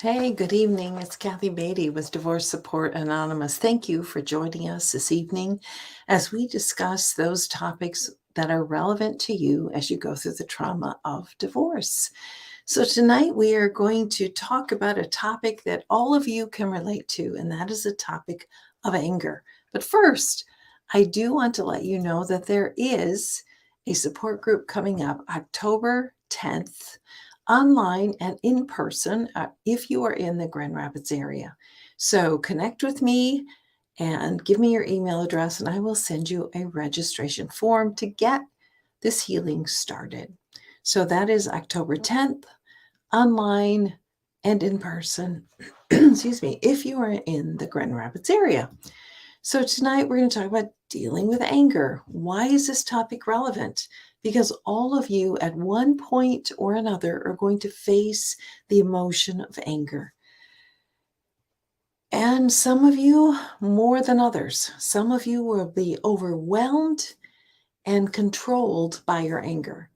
Hey, good evening. It's Kathy Beatty with Divorce Support Anonymous. Thank you for joining us this evening as we discuss those topics that are relevant to you as you go through the trauma of divorce. So tonight we are going to talk about a topic that all of you can relate to, and that is the topic of anger. But first, I do want to let you know that there is a support group coming up October 10th, online and in person, if you are in the Grand Rapids area. So connect with me and give me your email address, and I will send you a registration form to get this healing started. So that is October 10th, online and in person, excuse me, if you are in the Grand Rapids area. So tonight we're going to talk about dealing with anger. Why is this topic relevant? Because all of you at one point or another are going to face the emotion of anger. And some of you more than others. Some of you will be overwhelmed and controlled by your anger.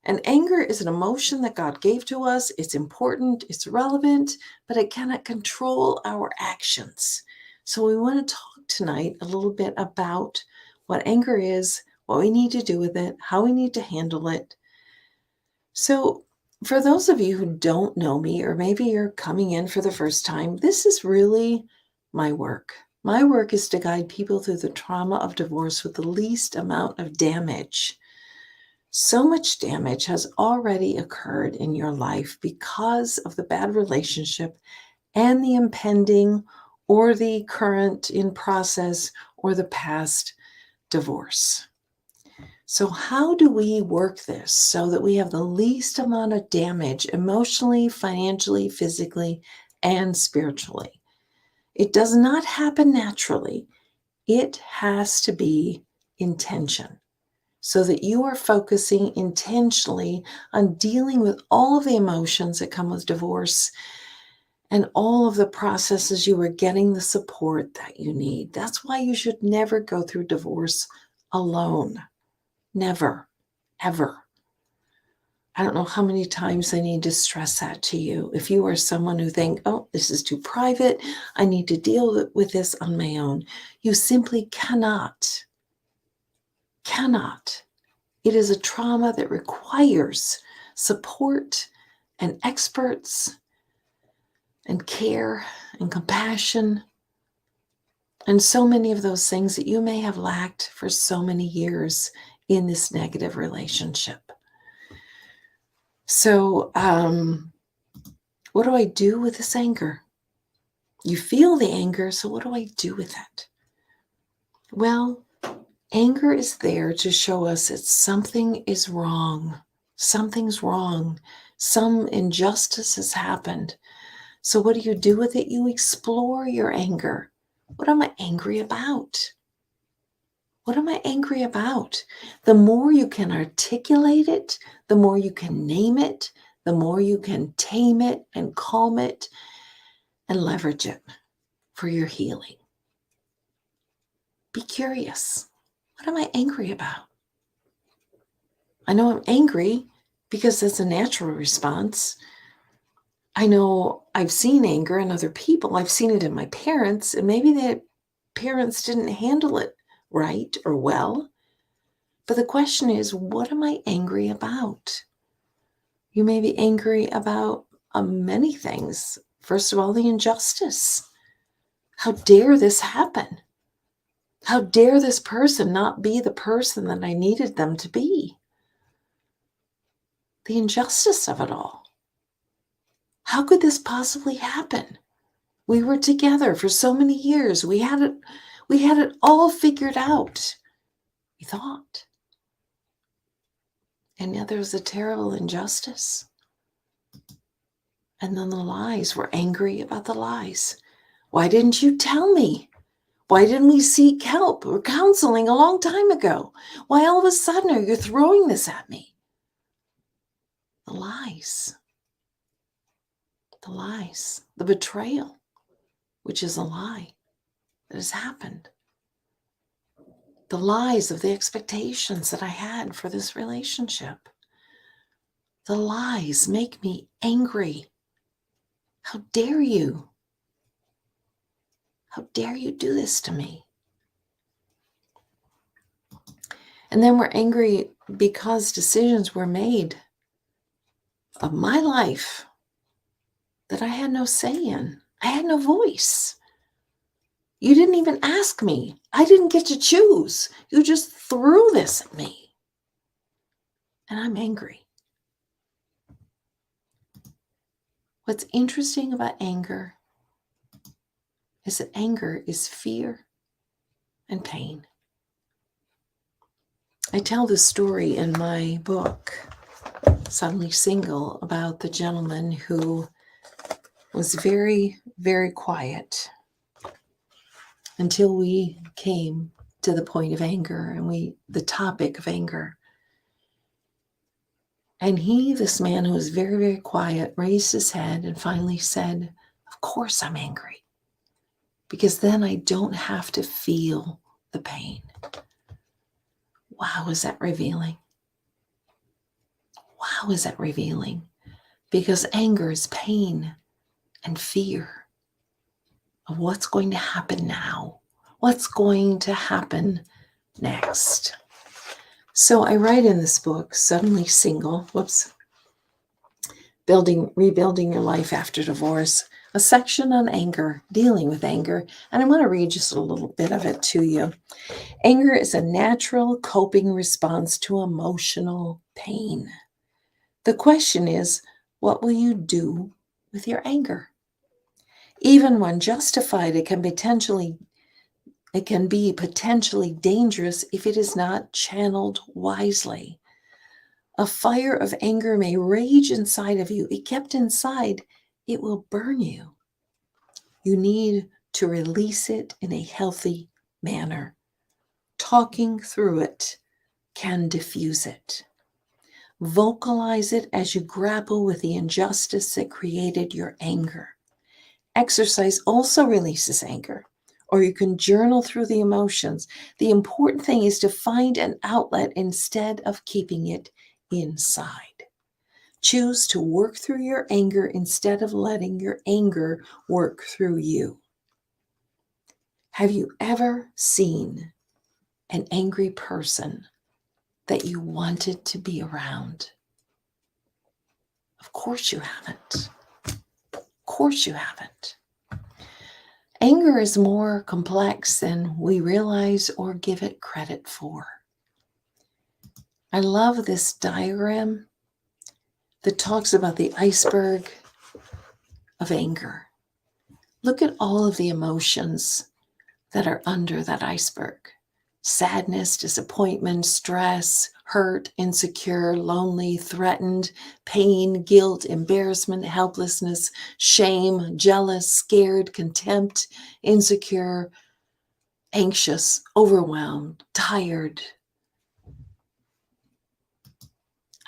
And anger is an emotion that God gave to us. It's important, it's relevant, but it cannot control our actions. So we want to talk tonight a little bit about what anger is, what we need to do with it, how we need to handle it. So for those of you who don't know me, or maybe you're coming in for the first time, this is really my work. My work is to guide people through the trauma of divorce with the least amount of damage. So much damage has already occurred in your life because of the bad relationship and the impending or the current in process or the past divorce. So how do we work this so that we have the least amount of damage emotionally, financially, physically, and spiritually? It does not happen naturally. It has to be intention, so that you are focusing intentionally on dealing with all of the emotions that come with divorce and all of the processes you are getting the support that you need. That's why you should never go through divorce alone. Never, ever. I don't know how many times I need to stress that to you. If you are someone who think, oh, this is too private, I need to deal with this on my own. You simply cannot. It is a trauma that requires support and experts and care and compassion and so many of those things that you may have lacked for so many years in this negative relationship. So, what do I do with this anger? You feel the anger, so what do I do with it? Well, anger is there to show us that something is wrong. Something's wrong. Some injustice has happened. So what do you do with it? You explore your anger. What am I angry about? What am I angry about? The more you can articulate it, the more you can name it, the more you can tame it and calm it and leverage it for your healing. Be curious. What am I angry about? I know I'm angry because that's a natural response. I know I've seen anger in other people. I've seen it in my parents, and maybe the parents didn't handle it right or well. But the question is, what am I angry about? You may be angry about many things. First of all, the injustice. How dare this happen? How dare this person not be the person that I needed them to be? The injustice of it all. How could this possibly happen? We were together for so many years. We had it all figured out, we thought. And yet there was a terrible injustice. And then the lies. We're angry about the lies. Why didn't you tell me? Why didn't we seek help or counseling a long time ago? Why all of a sudden are you throwing this at me? The lies. The lies. The betrayal, which is a lie that has happened. The lies of the expectations that I had for this relationship. The lies make me angry. How dare you? How dare you do this to me? And then we're angry because decisions were made of my life that I had no say in. I had no voice. You didn't even ask me. I didn't get to choose. You just threw this at me. And I'm angry. What's interesting about anger is that anger is fear and pain. I tell this story in my book, Suddenly Single, about the gentleman who was very, very quiet until we came to the point of anger and the topic of anger. And this man who was very, very quiet, raised his head and finally said, "Of course I'm angry, because then I don't have to feel the pain." Wow, is that revealing? Wow, is that revealing? Because anger is pain and fear of what's going to happen now, what's going to happen next. So I write in this book, Suddenly Single, Rebuilding Your Life After Divorce, a section on anger, dealing with anger. And I want to read just a little bit of it to you. Anger is a natural coping response to emotional pain. The question is, what will you do with your anger? Even when justified, it can be potentially dangerous if it is not channeled wisely. A fire of anger may rage inside of you. If kept inside, it will burn you. You need to release it in a healthy manner. Talking through it can diffuse it. Vocalize it as you grapple with the injustice that created your anger. Exercise also releases anger, or you can journal through the emotions. The important thing is to find an outlet instead of keeping it inside. Choose to work through your anger instead of letting your anger work through you. Have you ever seen an angry person that you wanted to be around? Of course you haven't. Of course you haven't. Anger is more complex than we realize or give it credit for. I love this diagram that talks about the iceberg of anger. Look at all of the emotions that are under that iceberg. Sadness, disappointment, stress, hurt, insecure, lonely, threatened, pain, guilt, embarrassment, helplessness, shame, jealous, scared, contempt, insecure, anxious, overwhelmed, tired.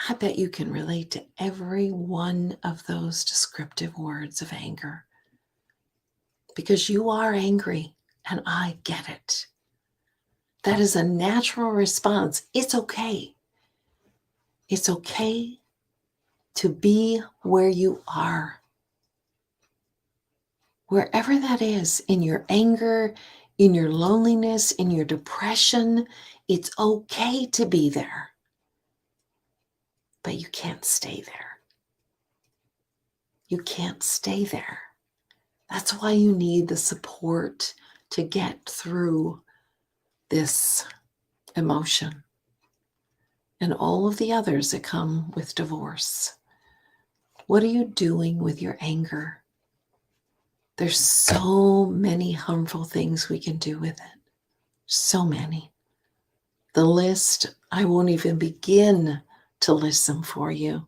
I bet you can relate to every one of those descriptive words of anger, because you are angry and I get it. That is a natural response. It's okay. It's okay to be where you are. Wherever that is, in your anger, in your loneliness, in your depression. It's okay to be there, but you can't stay there. You can't stay there. That's why you need the support to get through this emotion and all of the others that come with divorce. What are you doing with your anger? There's so many harmful things we can do with it. So many. The list, I won't even begin to list them for you.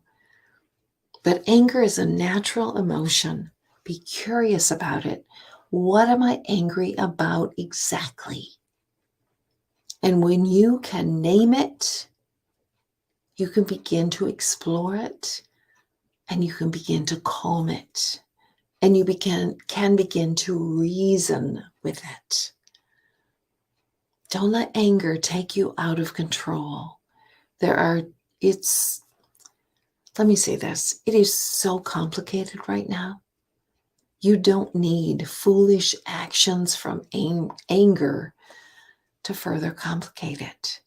But anger is a natural emotion. Be curious about it. What am I angry about exactly? And when you can name it, you can begin to explore it, and you can begin to calm it, and you can begin to reason with it. Don't let anger take you out of control. Let me say this, it is so complicated right now. You don't need foolish actions from anger to further complicate it.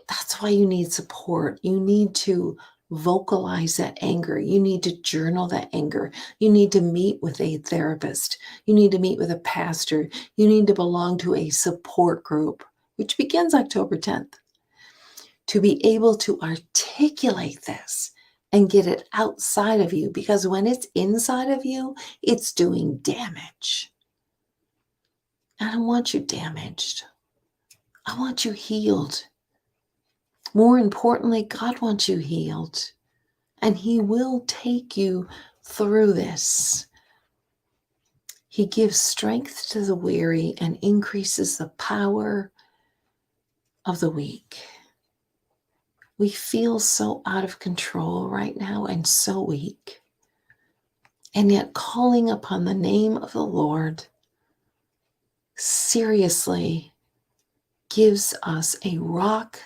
That's why you need support. You need to vocalize that anger. You need to journal that anger. You need to meet with a therapist. You need to meet with a pastor. You need to belong to a support group, which begins October 10th, to be able to articulate this and get it outside of you, because when it's inside of you, it's doing damage. I don't want you damaged. I want you healed. More importantly, God wants you healed, and He will take you through this. He gives strength to the weary and increases the power of the weak. We feel so out of control right now and so weak. And yet calling upon the name of the Lord seriously gives us a rock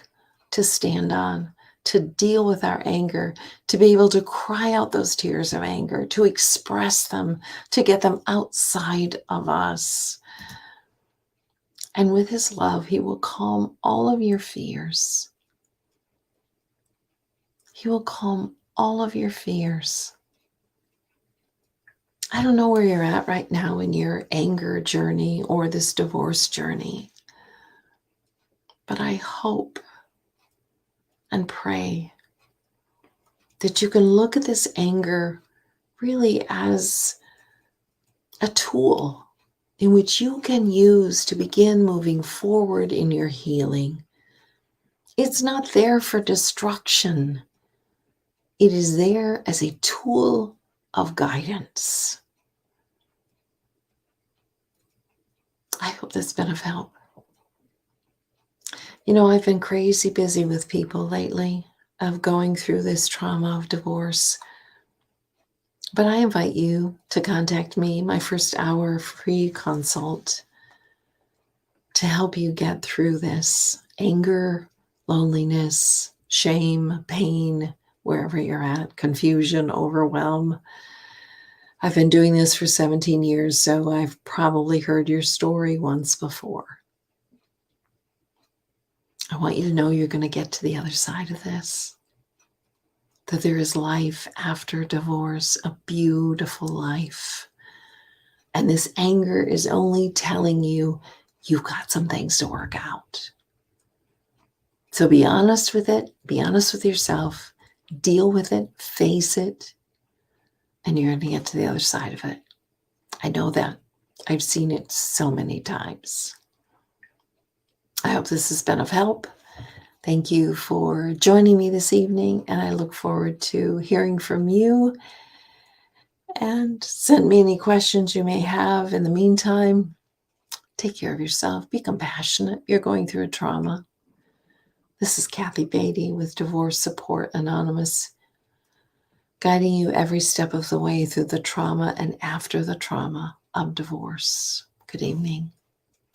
to stand on, to deal with our anger, to be able to cry out those tears of anger, to express them, to get them outside of us. And with His love, He will calm all of your fears. He will calm all of your fears. I don't know where you're at right now in your anger journey or this divorce journey, but I hope and pray that you can look at this anger really as a tool in which you can use to begin moving forward in your healing. It's not there for destruction. It is there as a tool of guidance. I hope that's been of help. You know, I've been crazy busy with people lately of going through this trauma of divorce. But I invite you to contact me, my first hour free consult, to help you get through this anger, loneliness, shame, pain, wherever you're at, confusion, overwhelm. I've been doing this for 17 years, so I've probably heard your story once before. I want you to know you're going to get to the other side of this, that there is life after divorce, a beautiful life. And this anger is only telling you you've got some things to work out. So be honest with it, be honest with yourself, deal with it, face it, and you're going to get to the other side of it. I know that. I've seen it so many times. I hope this has been of help. Thank you for joining me this evening, and I look forward to hearing from you. And send me any questions you may have. In the meantime, take care of yourself. Be compassionate. You're going through a trauma. This is Kathy Beatty with Divorce Support Anonymous, guiding you every step of the way through the trauma and after the trauma of divorce. Good evening.